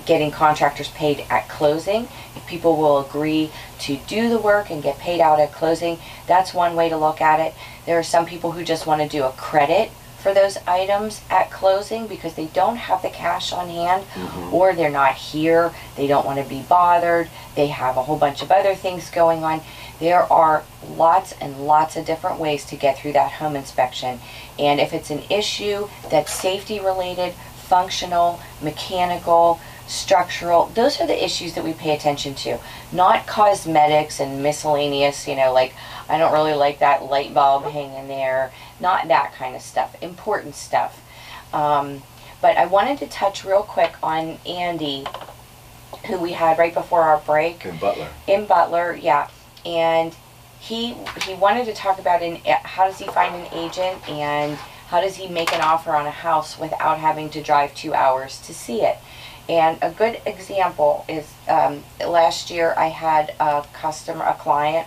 getting contractors paid at closing. If people will agree to do the work and get paid out at closing, that's one way to look at it. There are some people who just want to do a credit for those items at closing because they don't have the cash on hand, or they're not here, they don't want to be bothered, they have a whole bunch of other things going on. There are lots and lots of different ways to get through that home inspection. And if it's an issue that's safety related, functional, mechanical, structural, those are the issues that we pay attention to. Not cosmetics and miscellaneous, you know, like, I don't really like that light bulb hanging there. Not that kind of stuff. Important stuff. But I wanted to touch real quick on Andy, who we had right before our break. In Butler. In Butler, yeah. And he wanted to talk about how does he find an agent and How does he make an offer on a house without having to drive 2 hours to see it? And a good example is last year I had a client.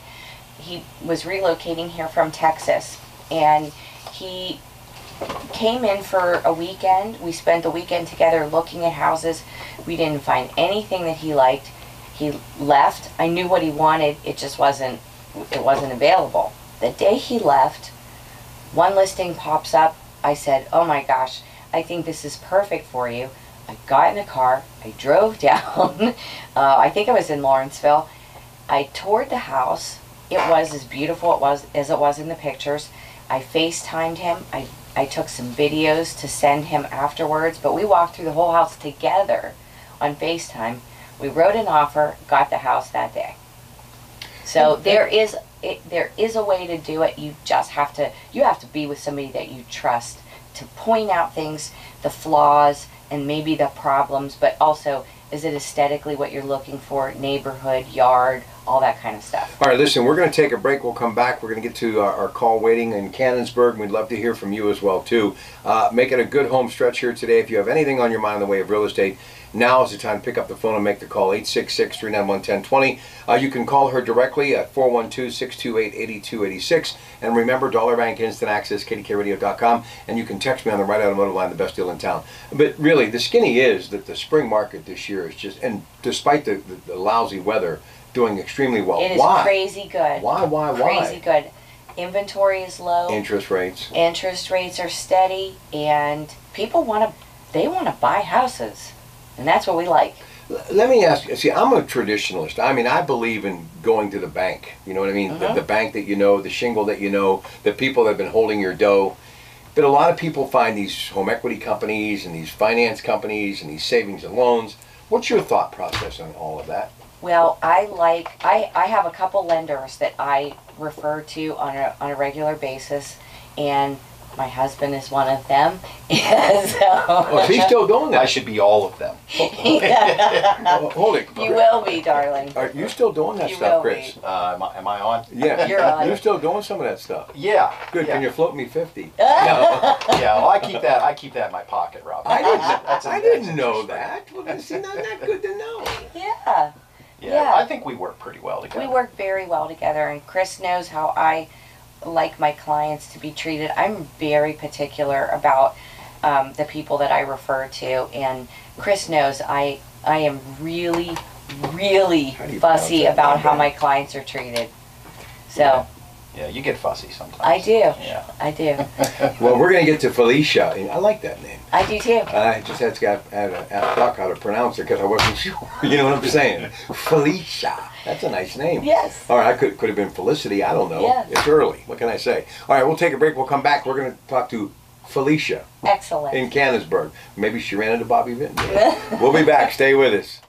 He was relocating here from Texas, and he came in for a weekend. We spent the weekend together looking at houses. We didn't find anything that he liked. He left. I knew what he wanted. It just wasn't available. The day he left, one listing pops up. I said, oh my gosh, I think this is perfect for you. I got in a car. I drove down. I think I was in Lawrenceville. I toured the house. It was as beautiful as it was in the pictures. I FaceTimed him. I took some videos to send him afterwards, but we walked through the whole house together on FaceTime. We wrote an offer, got the house that day. So there is a way to do it. You just have to be with somebody that you trust to point out things, the flaws, and maybe the problems, but also, is it aesthetically what you're looking for, neighborhood, yard, all that kind of stuff. All right, listen, we're going to take a break. We'll come back. We're going to get to our call waiting in Canonsburg. We'd love to hear from you as well, too. Make it a good home stretch here today. If you have anything on your mind in the way of real estate, now is the time to pick up the phone and make the call, 866-391-1020. You can call her directly at 412-628-8286. And remember, Dollar Bank Instant Access, KDKRadio.com. And you can text me on the Right Automotive line, the best deal in town. But really, the skinny is that the spring market this year is just, and despite the lousy weather, doing extremely well. It is crazy good. Why? Crazy good. Inventory is low. Interest rates. Interest rates are steady, and people want to buy houses. And that's what we like. Let me ask you, see, I'm a traditionalist. I mean, I believe in going to the bank. You know what I mean? The bank that you know, the shingle that you know, the people that have been holding your dough. But a lot of people find these home equity companies and these finance companies and these savings and loans. What's your thought process on all of that? Well, I have a couple lenders that I refer to on a regular basis, and my husband is one of them. And so, oh, so he's still doing that? I should be all of them. Hold it. You will be, darling. Are you still doing that stuff, Chris? Am I on? Yeah. You're on. You're still doing some of that stuff? Yeah. Good. Yeah. Can you float me 50? No. Yeah, well, I keep that in my pocket, Rob. I didn't know that. Well, see, not good to know. Yeah. Yeah, I think we work pretty well together. We work very well together, and Chris knows how I like my clients to be treated. I'm very particular about the people that I refer to, and Chris knows I am really fussy about how my clients are treated. So yeah, you get fussy sometimes. I do. Yeah, I do. Well, we're going to get to Felicia. I like that name. I do too. I just had to ask how to pronounce it because I wasn't sure. You know what I'm saying? Felicia. That's a nice name. Yes. All right, could have been Felicity. I don't know. Yes. It's early. What can I say? All right, we'll take a break. We'll come back. We're going to talk to Felicia. Excellent. In Canonsburg. Maybe she ran into Bobby Vinton. We'll be back. Stay with us.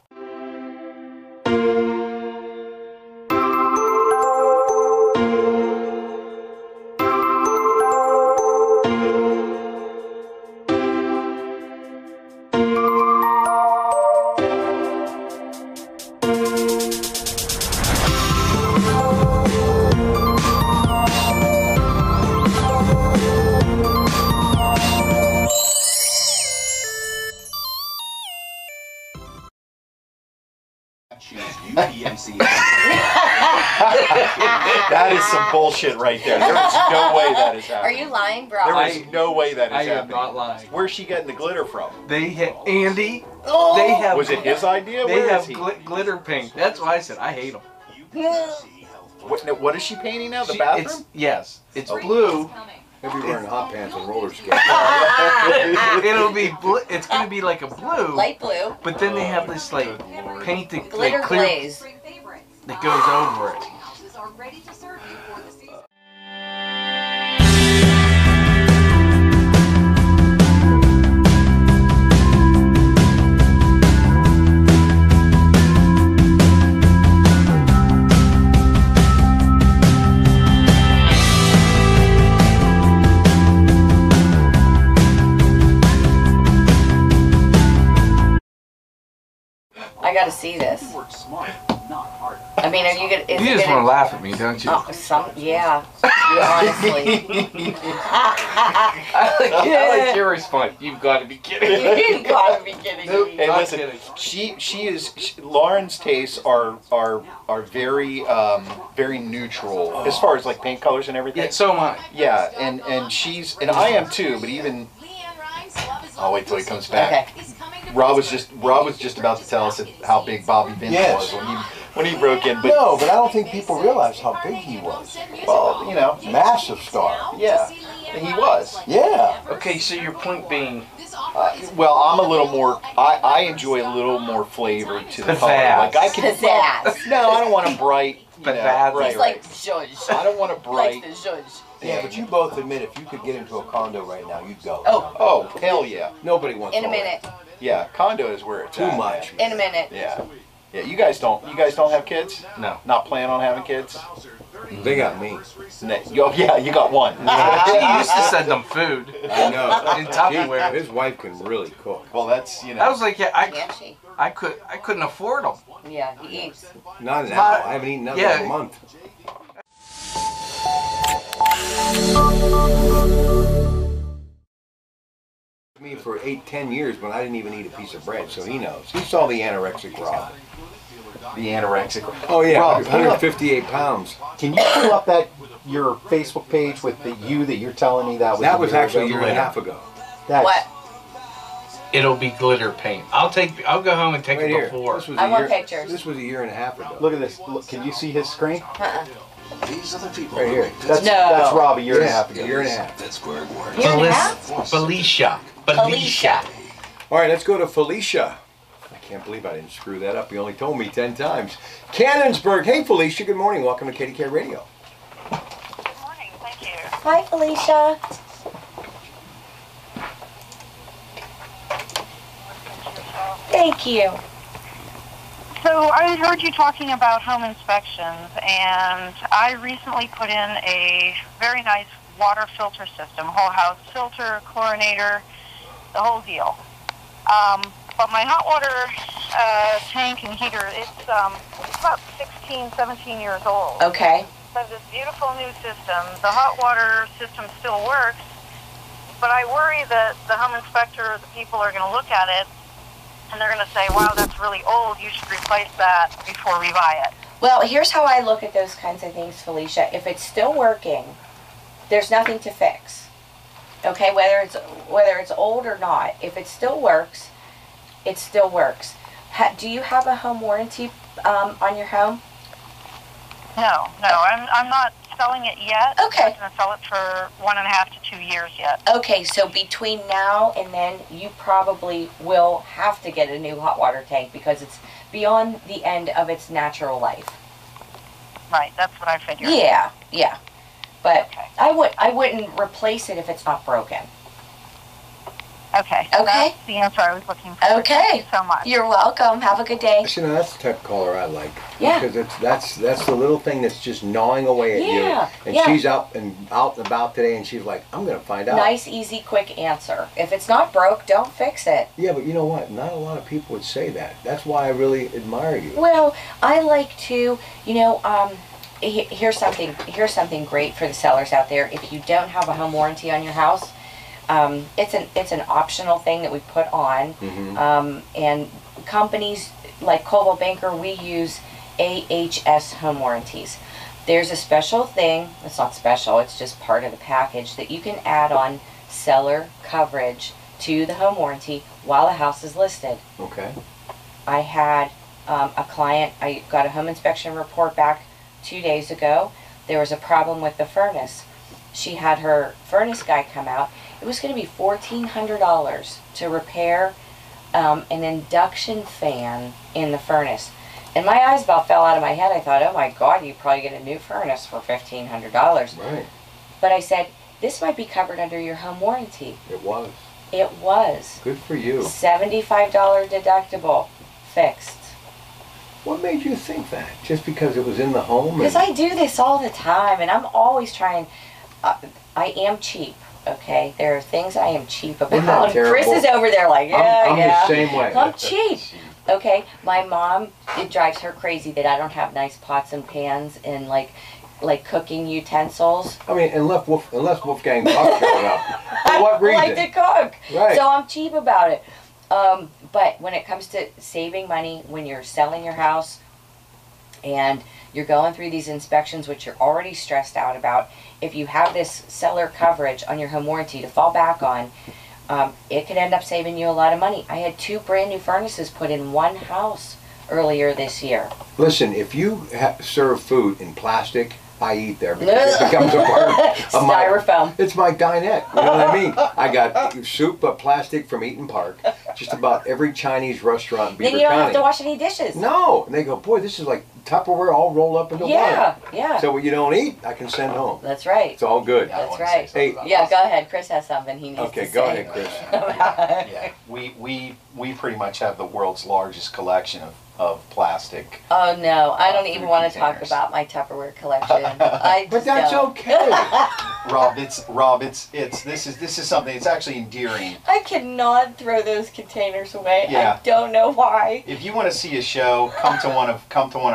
That is some bullshit right there. There is no way that is happening. Are you lying, bro? There is no way that is I am happening. not lying. Where's she getting the glitter from? They have Andy. Oh! They have. Was it his idea? They Where have is he? glitter paint. That's why I said I hate them. What is she painting now? The bathroom? Yes, it's blue. Maybe wearing hot pants and roller skates. It'll be blue. It's gonna be like a blue, Light blue. but then they have this like painted Glitter like clear glaze. that goes over it. I gotta see this. Work smart. not harder. I mean, are you gonna? Is You it just gonna, want to laugh at me, don't you? Yeah. Honestly. I like your response. You've got to be kidding. You've got to be kidding me. Hey, listen. Lauren's tastes are very very neutral as far as like paint colors and everything. Yeah, so am I. Yeah, and I am too. But even I'll wait till he comes back. Okay. Rob was just about to tell us how big Bobby Vince was when he broke in. But no, but I don't think people realize how big he was. Well, you know, Massive star. yeah, he was. Yeah. Okay, so your point being, Well, I'm a little more. I enjoy a little more flavor to the color. Pizzazz. Like I can. Pizzazz. No, I don't want a bright. Pizzazz. He's like Judge. I don't want a bright. Likes the Judge. Yeah, but you both admit if you could get into a condo right now, you'd go. Oh, hell yeah. Nobody wants. In a all that. minute. Yeah, condo is where it's Too at. much. In a minute. Yeah. Yeah, you guys don't have kids? No. Not planning on having kids? They got me. Yeah, you got one. she used to send them food. I know. In Tupperware. His wife can really cook. Well, that's, you know. I was like, yeah, Can't she? I couldn't afford them. Yeah, he eats. Not an hour. I haven't eaten nothing in a month. Me for 8-10 years, but I didn't even eat a piece of bread, so he knows. He saw the anorexic Rob. The anorexic. Oh yeah, Rob, 158 pounds. Can you pull up your Facebook page with the that you're telling me that was? That was actually a year and a half ago. What? It'll be glitter paint. I'll go home and take Right it here. before. This was I a want year, pictures. This was a year and a half ago. Look at this. Look, can you see his screen? These are the people Right who here. make That's No. Rob a year and a Yeah, half a ago. year and a half. Pittsburgh work. Year and a half? Felicia. All right, let's go to Felicia. I can't believe I didn't screw that up. You only told me 10 times. Cannonsburg. Hey, Felicia. Good morning. Welcome to KDKA Radio. Good morning. Thank you. Hi, Felicia. Thank you. So I heard you talking about home inspections, and I recently put in a very nice water filter system, whole house filter, chlorinator, the whole deal. But my hot water tank and heater, it's about 16, 17 years old. Okay. So this beautiful new system, the hot water system still works, but I worry that the home inspector, the people are going to look at it and they're going to say, wow, that's really old, you should replace that before we buy it. Well, here's how I look at those kinds of things, Felicia. If it's still working, there's nothing to fix. Okay, whether it's old or not, if it still works, it still works. Do you have a home warranty on your home? No, I'm not selling it yet. Okay. I'm going to sell it for 1.5 to 2 years yet. Okay, so between now and then, you probably will have to get a new hot water tank because it's beyond the end of its natural life. Right, that's what I figured. Yeah. But Okay. I wouldn't replace it if it's not broken. Okay. Okay. That's the answer I was looking for. Okay. Thank you so much. You're welcome. Have a good day. You know, that's the type of caller I like. Yeah. Because that's the little thing that's just gnawing away at Yeah, you. And yeah. she's out and about today, and she's like, I'm going to find out. Nice, easy, quick answer. If it's not broke, don't fix it. Yeah, but you know what? Not a lot of people would say that. That's why I really admire you. Well, I like to, here's something great for the sellers out there. If you don't have a home warranty on your house, it's an optional thing that we put on. Mm-hmm. And companies like Coldwell Banker, we use AHS home warranties. There's a special thing, it's not special, it's just part of the package, that you can add on seller coverage to the home warranty while the house is listed. Okay. I had a client, I got a home inspection report back 2 days ago. There was a problem with the furnace. She had her furnace guy come out. It was going to be $1,400 to repair an induction fan in the furnace. And my eyes about fell out of my head. I thought, oh my God, you probably get a new furnace for $1,500. Right. But I said, this might be covered under your home warranty. It was. It was. Good for you. $75 deductible. Fixed. What made you think that? Just because it was in the home? Because I do this all the time, and I'm always trying. I am cheap, okay? There are things I am cheap Isn't that about. terrible? Chris is over there like, yeah, I'm yeah. the same way. I'm cheap. Okay, my mom, it drives her crazy that I don't have nice pots and pans and like cooking utensils. I mean, unless Wolfgang Puck showed up. For what reason? I like to cook. Right. So I'm cheap about it. But when it comes to saving money, when you're selling your house and you're going through these inspections, which you're already stressed out about, if you have this seller coverage on your home warranty to fall back on, it could end up saving you a lot of money. I had 2 brand new furnaces put in one house earlier this year. Listen, if you serve food in plastic, I eat there because it becomes a part of my styrofoam. It's my dinette. You know what I mean? I got soup, but plastic from Eaton Park. Just about every Chinese restaurant in Beaver Then you don't County. have to wash any dishes. No, and they go, boy, this is like Tupperware all rolled up into one. Yeah. So what you don't eat, I can send home. That's right. It's all good. That's right. Hey, yeah, go ahead. Chris has something he needs to say. Okay, go ahead, Chris. Yeah, we pretty much have the world's largest collection of plastic. Oh no, I don't even want to talk containers. about my Tupperware collection. But that's okay. Rob, this is something. It's actually endearing. I cannot throw those containers away. Yeah. I don't know why. If you want to see a show, come to one of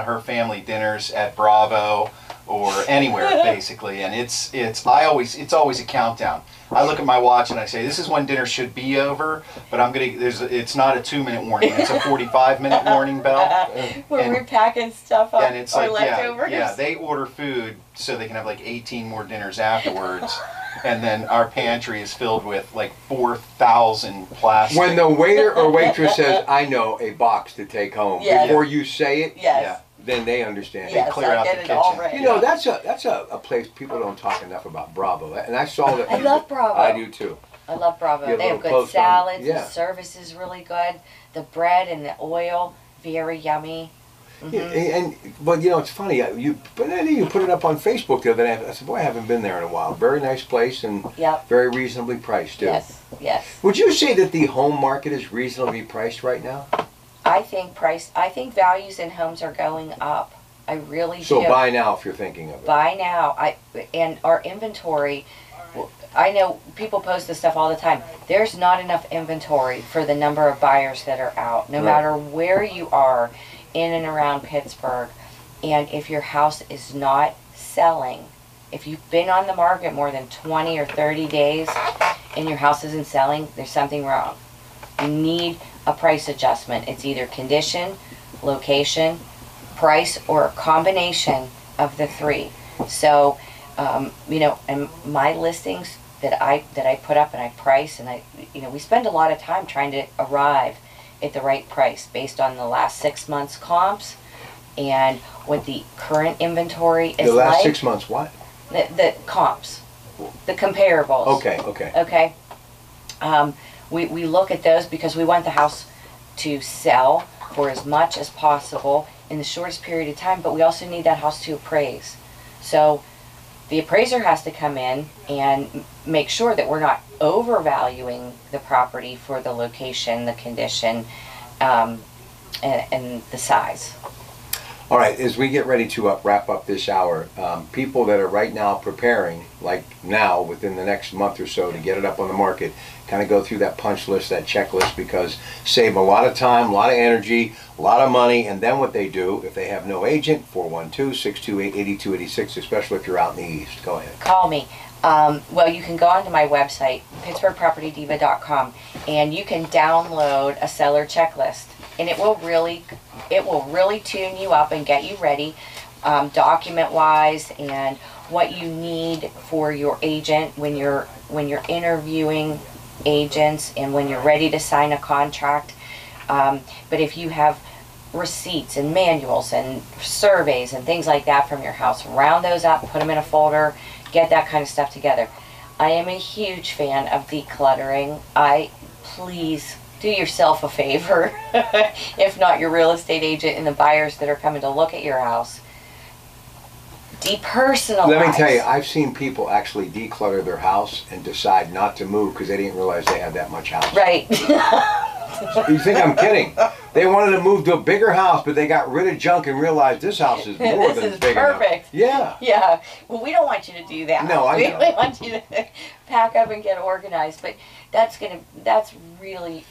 her family dinners at Bravo or anywhere basically, and it's always a countdown. I look at my watch and I say, this is when dinner should be over, but it's not a 2-minute warning, it's a 45-minute warning bell. We're packing stuff up And it's or like, leftovers. yeah, they order food so they can have like 18 more dinners afterwards. And then our pantry is filled with like 4,000 plastic. When the waiter or waitress says, I know a box to take home, Yes. before you say it, Yes. then they understand. Yes, They clear I out get the it kitchen. all right. You know, that's a place people don't talk enough about, Bravo. And I saw that. I love Bravo. I do too. I love Bravo. Yeah, They have little good close on- salads. yeah. The service is really good. The bread and the oil, very yummy. Yeah, but you know, it's funny. But then you put it up on Facebook the other day. I said, boy, I haven't been there in a while. Very nice place and very reasonably priced too. Yes. Would you say that the home market is reasonably priced right now? I think values in homes are going up. I really do. So buy now if you're thinking of it. Buy now. And our inventory, I know people post this stuff all the time. There's not enough inventory for the number of buyers that are out, no matter where you are in and around Pittsburgh. And if your house is not selling, if you've been on the market more than 20 or 30 days and your house isn't selling, there's something wrong. You need a price adjustment. It's either condition, location, price, or a combination of the 3. So, you know, and my listings that I put up and I price, and we spend a lot of time trying to arrive at the right price based on the last 6 months comps and what the current inventory is like. The last 6 months, what? The comps, the comparables. Okay. We look at those because we want the house to sell for as much as possible in the shortest period of time, but we also need that house to appraise. So the appraiser has to come in and make sure that we're not overvaluing the property for the location, the condition, and the size. All right, as we get ready to wrap up this hour, people that are right now preparing, like now, within the next month or so to get it up on the market, kind of go through that punch list, that checklist, because save a lot of time, a lot of energy, a lot of money, and then what they do, if they have no agent, 412-628-8286, especially if you're out in the East. Go ahead. Call me. Well, you can go onto my website, PittsburghPropertyDiva.com, and you can download a seller checklist, and it will really tune you up and get you ready, document-wise, and what you need for your agent when you're interviewing agents and when you're ready to sign a contract. But if you have receipts and manuals and surveys and things like that from your house, round those up, put them in a folder, get that kind of stuff together. I am a huge fan of decluttering. Please do yourself a favor, if not your real estate agent and the buyers that are coming to look at your house. Depersonalize. Let me tell you, I've seen people actually declutter their house and decide not to move because they didn't realize they had that much house. Right. You think I'm kidding? They wanted to move to a bigger house, but they got rid of junk and realized this house is more This than is big perfect. enough. Yeah. Yeah. Well, we don't want you to do that. No, I know. We want you to pack up and get organized. But that's really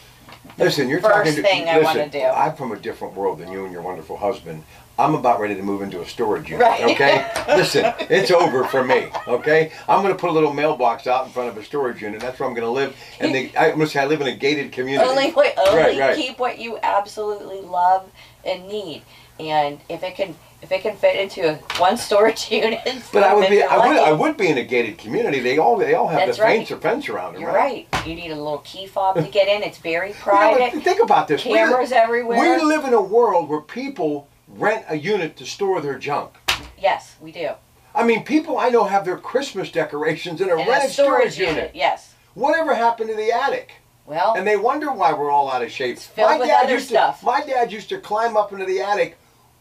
Listen, you're first talking to, thing I want to do. I'm from a different world than you and your wonderful husband. I'm about ready to move into a storage unit, Right. okay? Listen, it's over for me, okay? I'm going to put a little mailbox out in front of a storage unit. That's where I'm going to live. And I must say I live in a gated community. Only Right. keep what you absolutely love and need. And if it can fit into one storage unit, But I would be in a gated community. They all have That's the fence around them, You're right? right. You need a little key fob to get in. It's very private. You know, think about this. Cameras everywhere. We live in a world where people rent a unit to store their junk. Yes, we do. I mean, people I know have their Christmas decorations in a rented storage unit. Yes. Whatever happened to the attic? Well, and they wonder why we're all out of shape. Filled with other stuff. My dad used to climb up into the attic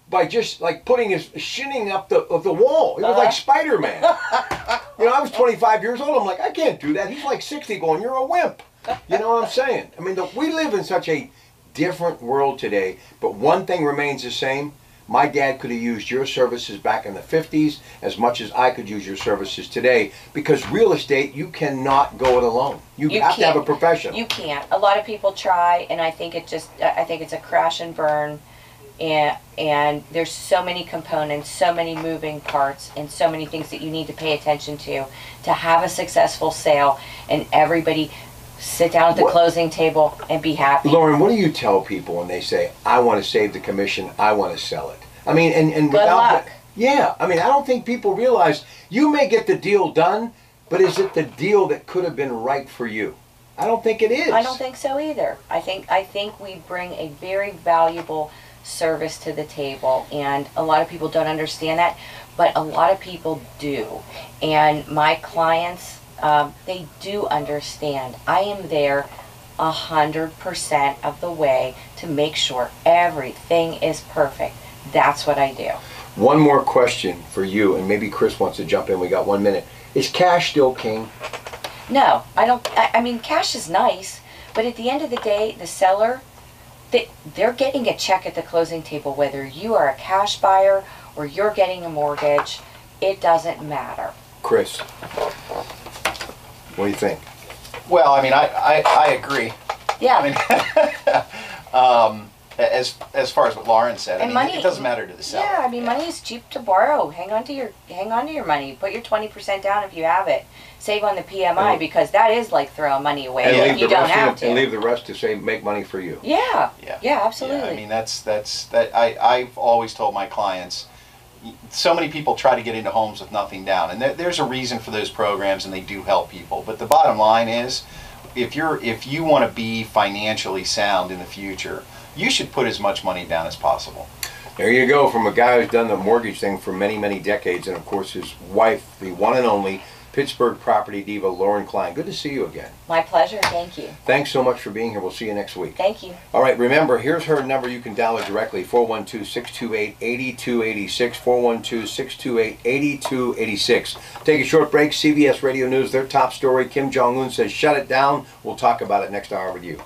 by just like putting his shinning up the wall. He was like Spider-Man. You know, I was 25 years old. I'm like, I can't do that. He's like 60 going, you're a wimp. You know what I'm saying? I mean, we live in such a different world today, but one thing remains the same. My dad could have used your services back in the 50s as much as I could use your services today, because real estate, you cannot go it alone. You have to have a profession. You can't. A lot of people try, and I think it's a crash and burn. And there's so many components, so many moving parts, and so many things that you need to pay attention to have a successful sale, and everybody sit down at the closing table and be happy. Lauren, what do you tell people when they say, I want to save the commission, I want to sell it? I mean, and good luck. Yeah, I mean, I don't think people realize you may get the deal done, but is it the deal that could have been right for you? I don't think it is. I don't think so either. I think we bring a very valuable service to the table, and a lot of people don't understand that, but a lot of people do. And my clients, they do understand. I am there 100% of the way to make sure everything is perfect. That's what I do. One more question for you, and maybe Chris wants to jump in. We got 1 minute. Is cash still king? No, I don't. I mean, cash is nice, but at the end of the day, the seller, they're getting a check at the closing table, whether you are a cash buyer or you're getting a mortgage. It doesn't matter. Chris, what do you think? Well, I mean, I agree. Yeah. I mean, as far as what Lauren said, And I mean, money, it doesn't matter to the seller. Yeah, I mean, money is cheap to borrow. Hang on to your money. Put your 20% down if you have it. Save on the PMI, because that is like throwing money away if you don't have to. And leave the rest to make money for you. Yeah. Absolutely. Yeah, I mean, I've always told my clients, so many people try to get into homes with nothing down, and there's a reason for those programs, and they do help people. But the bottom line is, if you want to be financially sound in the future, you should put as much money down as possible. There you go, from a guy who's done the mortgage thing for many, many decades, and of course his wife, the one and only Pittsburgh Property Diva, Lauren Klein. Good to see you again. My pleasure. Thank you. Thanks so much for being here. We'll see you next week. Thank you. All right, remember, here's her number you can dial her directly, 412-628-8286, 412-628-8286. Take a short break. CBS Radio News, their top story, Kim Jong-un says shut it down. We'll talk about it next hour with you.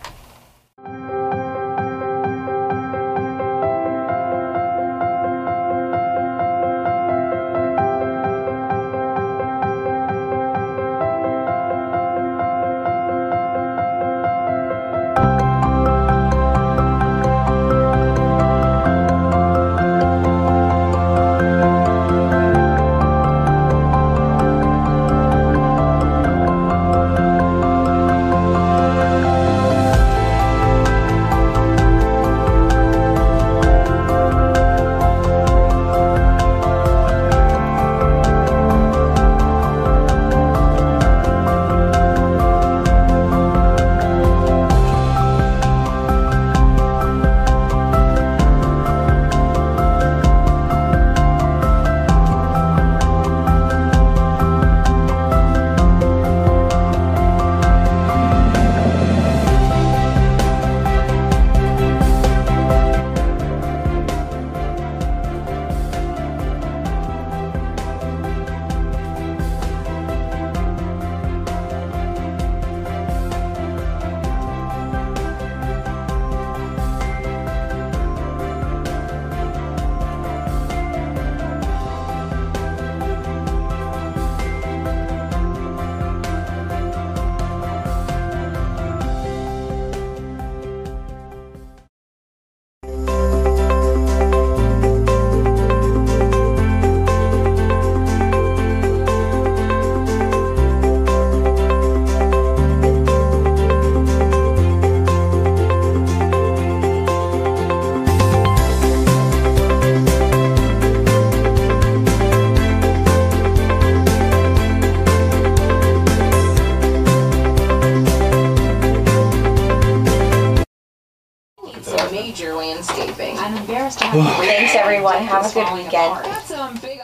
landscaping. I'm embarrassed to have. Thanks, everyone. Have a good weekend. That's big.